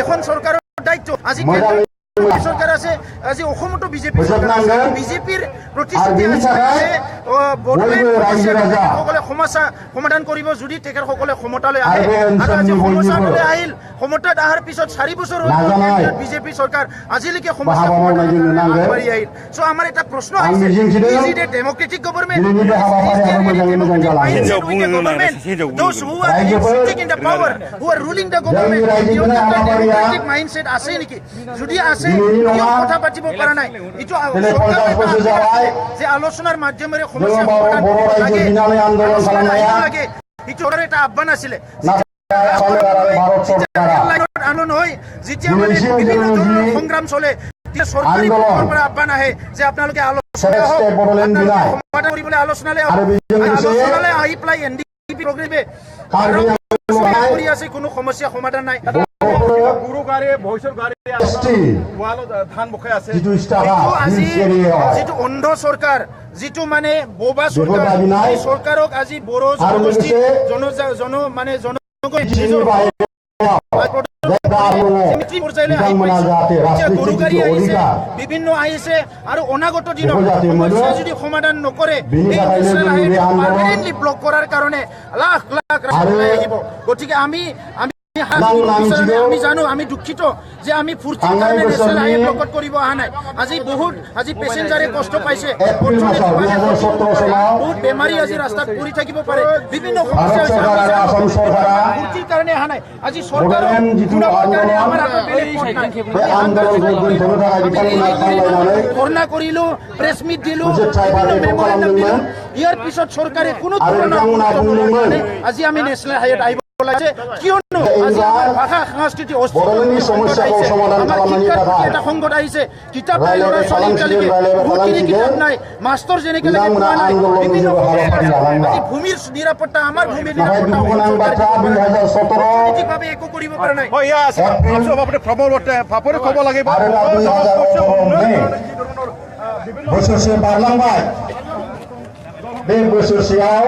এখন চৰকাৰৰ দায়িত্ব আজি চৰকাৰ আছে আজি অসমতো বিজেপি বিজেপিৰ প্ৰতিশ্ৰুতি আছে সকলে সমস্যা সমাধান কৰিব যদি তেখেতসকলে ক্ষমতালৈ আহে আৰু আজি সমস্যালৈ আহিল ক্ষমতাত অহাৰ পিছত 4 বছৰ বিজেপি চৰকাৰ আজিলৈকে সমস্যা আগবাঢ়ি আহিল চ' আমাৰ এটা প্ৰশ্ন আহিছে democratic government those who are sitting in the power who are ruling the government democratic mindset আছে নেকি যদি আছে কথা পাতিব পৰা নাই এইটো যে আলোচনাৰ মাধ্যমেৰে সমস্যা সমাধান লাগে এইটো এটা আহ্বান আছিলে আন্দোলন হয় যেতিয়া মানে বিভিন্ন ধৰণৰ সংগ্ৰাম চলে চৰকাৰী পৰা আহ্বান আহে যে আপোনালোকে সমাধান কৰিবলৈ আলোচনালৈ আহি পেলাই এনডিপি প্ৰগ্ৰেমে কৰি আছে কোনো সমস্যা সমাধান নাই যিটো অন্ধ চৰকাৰ যিটো মানে বোবা চৰকাৰ এই চৰকাৰক আজি বড়ো জনগোষ্ঠী বিভিন্ন আহিছে আৰু অনাগত দিনত সমস্যা যদি সমাধান নকৰে ব্লক কৰাৰ কাৰণে লাখ লাখ আহিব গতিকে আমি জানো আমি দুঃখিত যে আমি ফুৰ্তিৰ কাৰণে নেশ্যনেল হাইৱে ব্লকত কৰিব অহা নাই আজি পেচেঞ্জাৰে কষ্ট পাইছে বহুত বেমাৰী আজি ৰাস্তাত পৰি থাকিব পাৰে বিভিন্ন সমস্যা ফুৰ্তিৰ কাৰণে অহা নাই আজি চৰকাৰৰ ধৰ্ণা কৰিলো প্ৰেছ মিট দিলো ইয়াৰ পিছত চৰকাৰে কোনো ধৰণৰ আজি আমি নেশ্যনেল হাইৱেত আহিব কিয়নো আজি আমাৰ ভাষা সংস্কৃতি এটা সংকট আহিছে কিতাপ নাই ল'ৰা ছোৱালীলৈকে বহুতখিনি কিতাপ নাই মাষ্টৰ যেনেকে লাগে পোৱা নাই বিভিন্ন ভূমিৰ নিৰাপত্তা আমাৰ ভূমিৰ নিৰাপত্তা একো কৰিব পৰা নাই খবৰ লাগিব बोसोरसे बारलांबाय बे बोसोरसेयाव